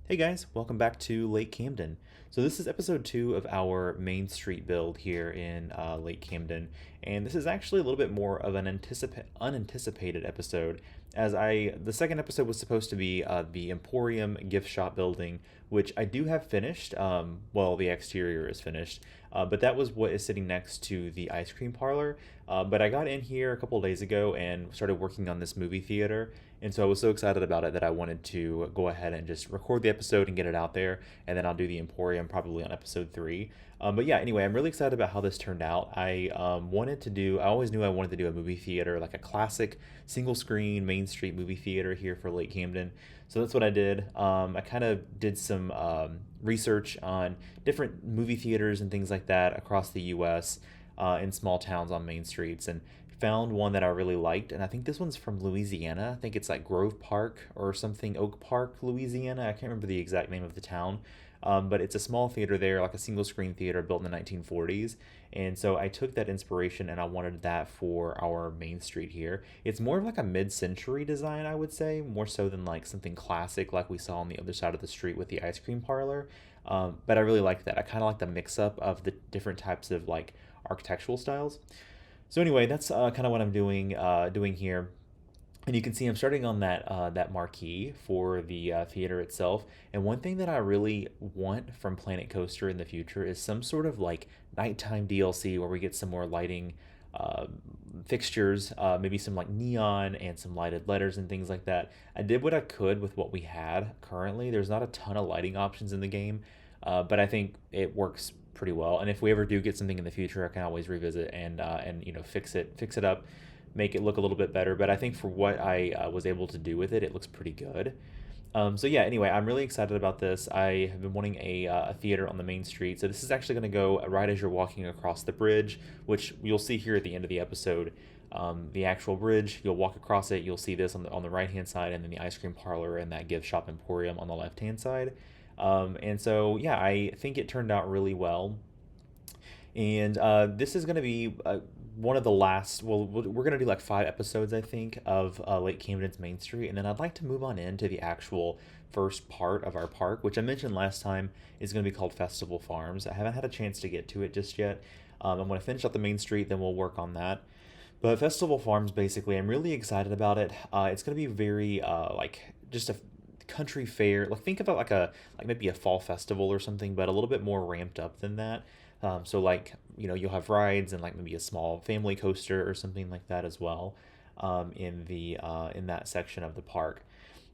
Hey guys, welcome back to Lake Camden. So this is episode 2 of our Main Street build here in Lake Camden, and this is actually a little bit more of an unanticipated episode, as the second episode was supposed to be the Emporium gift shop building, which I do have finished. Well, the exterior is finished, but that was what is sitting next to the ice cream parlor. But I got in here a couple days ago and started working on this movie theater. And so I was so excited about it that I wanted to go ahead and just record the episode and get it out there. And then I'll do the Emporium probably on episode 3. But yeah, anyway, I'm really excited about how this turned out. I always knew I wanted to do a movie theater, like a classic single screen Main Street movie theater here for Lake Camden. So that's what I did. I kind of did some research on different movie theaters and things like that across the US, in small towns on main streets. And found one that I really liked, and I think this one's from Louisiana. I think it's like Grove Park or something, Oak Park, Louisiana. I can't remember the exact name of the town, but it's a small theater there, like a single screen theater built in the 1940s. And so I took that inspiration and I wanted that for our main street here. It's more of like a mid century design, I would say, more so than like something classic like we saw on the other side of the street with the ice cream parlor. But I really like that. I kind of like the mix up of the different types of like architectural styles. So anyway, that's kind of what I'm doing here. And you can see I'm starting on that marquee for the theater itself. And one thing that I really want from Planet Coaster in the future is some sort of like nighttime DLC where we get some more lighting uh, fixtures, maybe some like neon and some lighted letters and things like that. I did what I could with what we had currently. There's not a ton of lighting options in the game, but I think it works pretty well. And if we ever do get something in the future, I can always revisit and fix it up, make it look a little bit better. But I think for what I was able to do with it, it looks pretty good. So yeah, anyway, I'm really excited about this. I have been wanting a theater on the main street. So this is actually going to go right as you're walking across the bridge, which you'll see here at the end of the episode. The actual bridge, you'll walk across it. You'll see this on the right hand side, and then the ice cream parlor and that gift shop Emporium on the left hand side. And so yeah, I think it turned out really well. And this is going to be one of the last. Well, we're going to do like 5 episodes, I think, of Lake Camden's Main Street, and then I'd like to move on into the actual first part of our park, which I mentioned last time is going to be called Festival Farms. I haven't had a chance to get to it just yet. I'm going to finish up the Main Street, then we'll work on that. But Festival Farms, basically, I'm really excited about it. It's going to be very like just a country fair. Like think about like maybe a fall festival or something, but a little bit more ramped up than that. So like you'll have rides and like maybe a small family coaster or something like that as well, in that section of the park.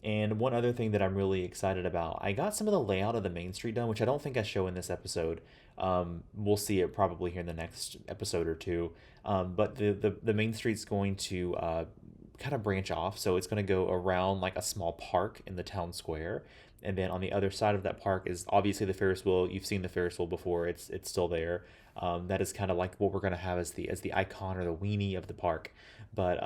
And one other thing that I'm really excited about, I got some of the layout of the main street done, which I don't think I show in this episode. We'll see it probably here in the next episode or two. But the main street's going to kind of branch off. So it's going to go around like a small park in the town square. And then on the other side of that park is obviously the Ferris wheel. You've seen the Ferris wheel before. It's still there. That is kind of like what we're going to have as the icon or the weenie of the park. But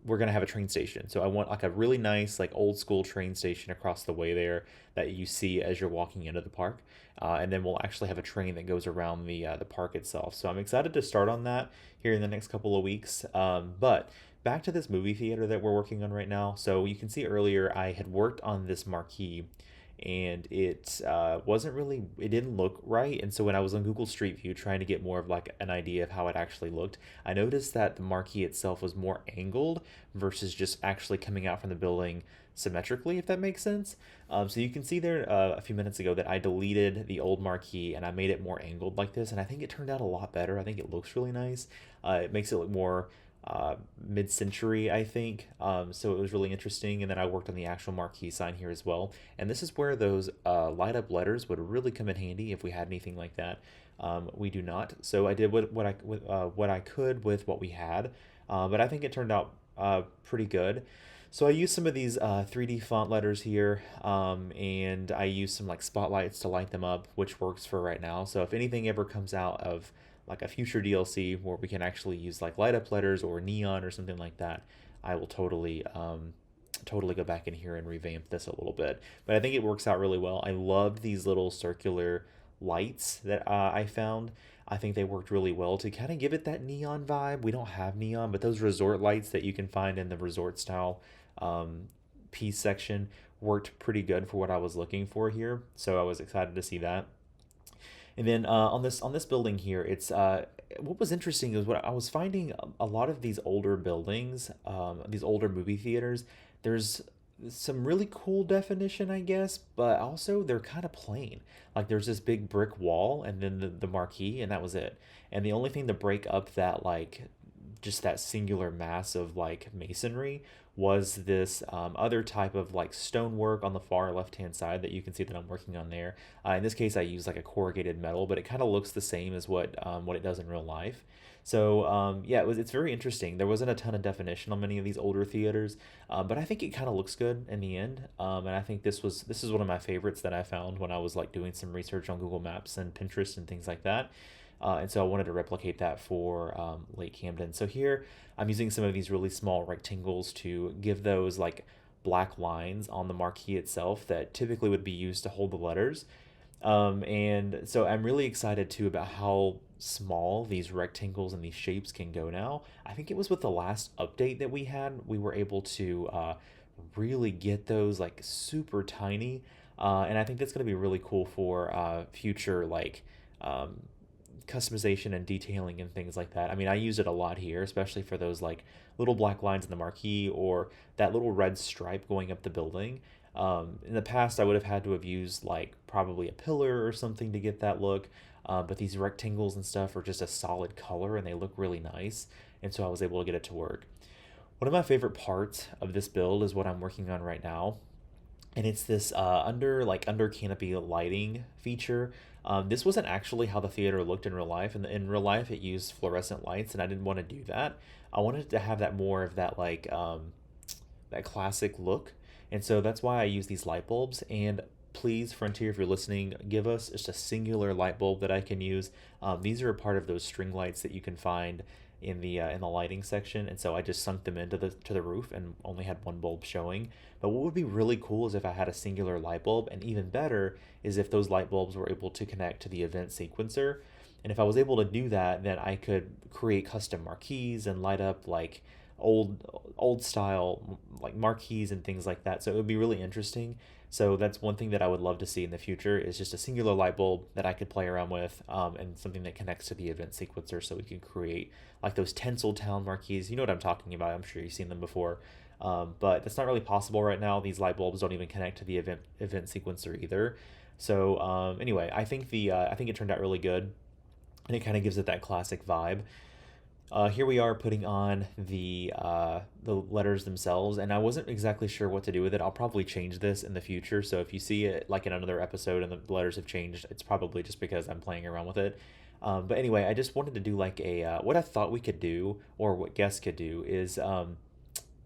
we're gonna have a train station. So I want like a really nice, like old school train station across the way there that you see as you're walking into the park. And then we'll actually have a train that goes around the park itself. So I'm excited to start on that here in the next couple of weeks. But back to this movie theater that we're working on right now. So you can see earlier I had worked on this marquee and it wasn't really, it didn't look right. And so when I was on Google Street View trying to get more of like an idea of how it actually looked, I noticed that the marquee itself was more angled versus just actually coming out from the building symmetrically, if that makes sense. So you can see there a few minutes ago that I deleted the old marquee and I made it more angled like this, and I think it turned out a lot better. I think it looks really nice. It makes it look more mid-century, I think. So it was really interesting. And then I worked on the actual marquee sign here as well. And this is where those light up letters would really come in handy if we had anything like that. We do not. So I did what I could with what we had. But I think it turned out pretty good. So I used some of these 3D font letters here, and I used some like spotlights to light them up, which works for right now. So if anything ever comes out of like a future DLC where we can actually use like light up letters or neon or something like that, I will totally go back in here and revamp this a little bit. But I think it works out really well. I loved these little circular lights that I found. I think they worked really well to kind of give it that neon vibe. We don't have neon, but those resort lights that you can find in the resort style um, piece section worked pretty good for what I was looking for here. So I was excited to see that. And then on this building here, it's what was interesting is what I was finding a lot of these older buildings, these older movie theaters. There's some really cool definition, I guess, but also they're kind of plain. Like there's this big brick wall and then the marquee, and that was it. And the only thing to break up that like just that singular mass of like masonry was this other type of like stonework on the far left hand side that you can see that I'm working on there. In this case, I use like a corrugated metal, but it kind of looks the same as what it does in real life. So yeah, it's very interesting. There wasn't a ton of definition on many of these older theaters, but I think it kind of looks good in the end. And I think this is one of my favorites that I found when I was like doing some research on Google Maps and Pinterest and things like that. And so I wanted to replicate that for Lake Camden. So here I'm using some of these really small rectangles to give those like black lines on the marquee itself that typically would be used to hold the letters. And so I'm really excited too about how small these rectangles and these shapes can go now. I think it was with the last update that we had, we were able to really get those like super tiny. And I think that's going to be really cool for future like um, customization and detailing and things like that. I mean, I use it a lot here, especially for those like little black lines in the marquee or that little red stripe going up the building. In the past, I would have had to have used like probably a pillar or something to get that look. But these rectangles and stuff are just a solid color and they look really nice. And so I was able to get it to work. One of my favorite parts of this build is what I'm working on right now, and it's this under canopy lighting feature. This wasn't actually how the theater looked in real life. And in real life, it used fluorescent lights, and I didn't want to do that. I wanted to have that more of that like that classic look, and so that's why I use these light bulbs. And please, Frontier, if you're listening, give us just a singular light bulb that I can use. These are a part of those string lights that you can find in the lighting section, and so I just sunk them into the roof and only had one bulb showing. But what would be really cool is if I had a singular light bulb, and even better is if those light bulbs were able to connect to the event sequencer. And if I was able to do that, then I could create custom marquees and light up like old style like marquees and things like that. So it would be really interesting. So that's one thing that I would love to see in the future is just a singular light bulb that I could play around with, and something that connects to the event sequencer, so we can create like those Tinseltown marquees. You know what I'm talking about? I'm sure you've seen them before. But that's not really possible right now. These light bulbs don't even connect to the event sequencer either. So anyway, I think it turned out really good, and it kind of gives it that classic vibe. Here we are putting on the letters themselves, and I wasn't exactly sure what to do with it. I'll probably change this in the future. So if you see it like in another episode and the letters have changed, it's probably just because I'm playing around with it. But anyway, I just wanted to do like a what I thought we could do, or what guests could do, is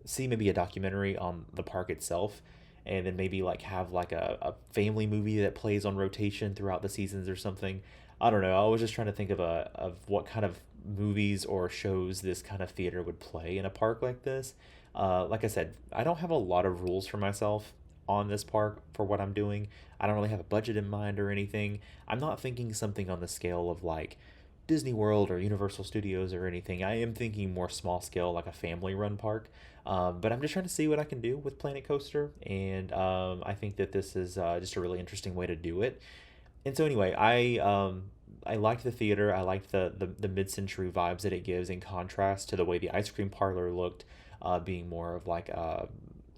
see maybe a documentary on the park itself, and then maybe like have like a family movie that plays on rotation throughout the seasons or something. I don't know. I was just trying to think of what kind of movies or shows this kind of theater would play in a park like this. Like I said, I don't have a lot of rules for myself on this park for what I'm doing. I don't really have a budget in mind or anything. I'm not thinking something on the scale of like Disney World or Universal Studios or anything. I am thinking more small scale, like a family run park. But I'm just trying to see what I can do with Planet Coaster, and I think that this is just a really interesting way to do it. And so anyway, I liked the theater. I liked the mid-century vibes that it gives in contrast to the way the ice cream parlor looked, being more of like a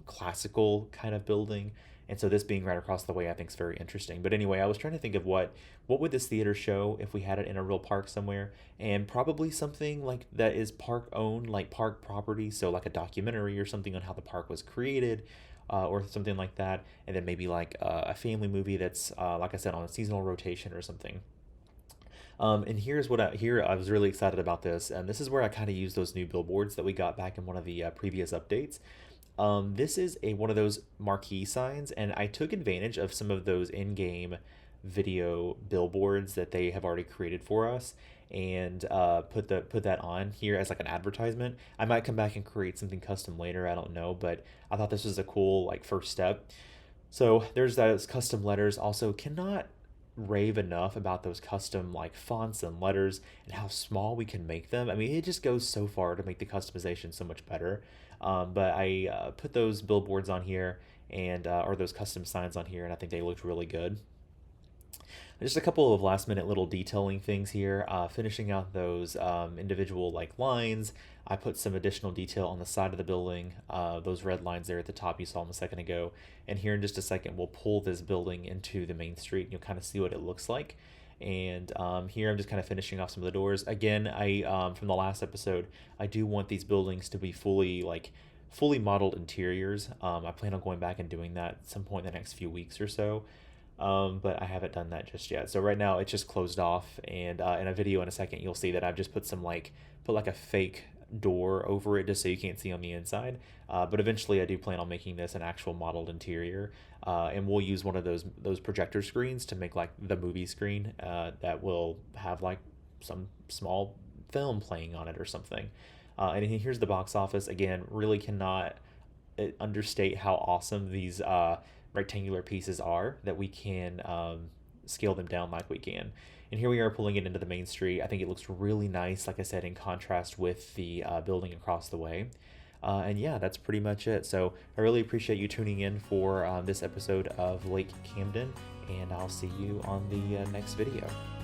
classical kind of building. And so this being right across the way, I think is very interesting. But anyway, I was trying to think of what would this theater show if we had it in a real park somewhere, and probably something like that is park owned, like park property. So like a documentary or something on how the park was created, or something like that. And then maybe like a family movie that's like I said, on a seasonal rotation or something. And here's what here I was really excited about this, and this is where I kind of use those new billboards that we got back in one of the previous updates. This is a one of those marquee signs, and I took advantage of some of those in-game video billboards that they have already created for us, and put that on here as like an advertisement. I might come back and create something custom later. I don't know, but I thought this was a cool like first step. So there's those custom letters. Also, cannot rave enough about those custom like fonts and letters and how small we can make them. I mean, it just goes so far to make the customization so much better. But I put those billboards on here, and or those custom signs on here, and I think they looked really good. Just a couple of last minute little detailing things here, finishing out those individual like lines. I put some additional detail on the side of the building, those red lines there at the top you saw them a second ago. And here in just a second, we'll pull this building into the main street and you'll kind of see what it looks like. And here I'm just kind of finishing off some of the doors. Again, from the last episode, I do want these buildings to be fully modeled interiors. I plan on going back and doing that at some point in the next few weeks or so. But I haven't done that just yet. So right now it's just closed off, and in a video in a second you'll see that I've just put like a fake door over it just so you can't see on the inside. But eventually I do plan on making this an actual modeled interior, and we'll use one of those projector screens to make like the movie screen that will have like some small film playing on it or something. And here's the box office. Again, really cannot understate how awesome these rectangular pieces are, that we can scale them down like we can. And here we are pulling it into the main street. I think it looks really nice, like I said, in contrast with the building across the way. And yeah, that's pretty much it. So I really appreciate you tuning in for this episode of Lake Camden, and I'll see you on the next video.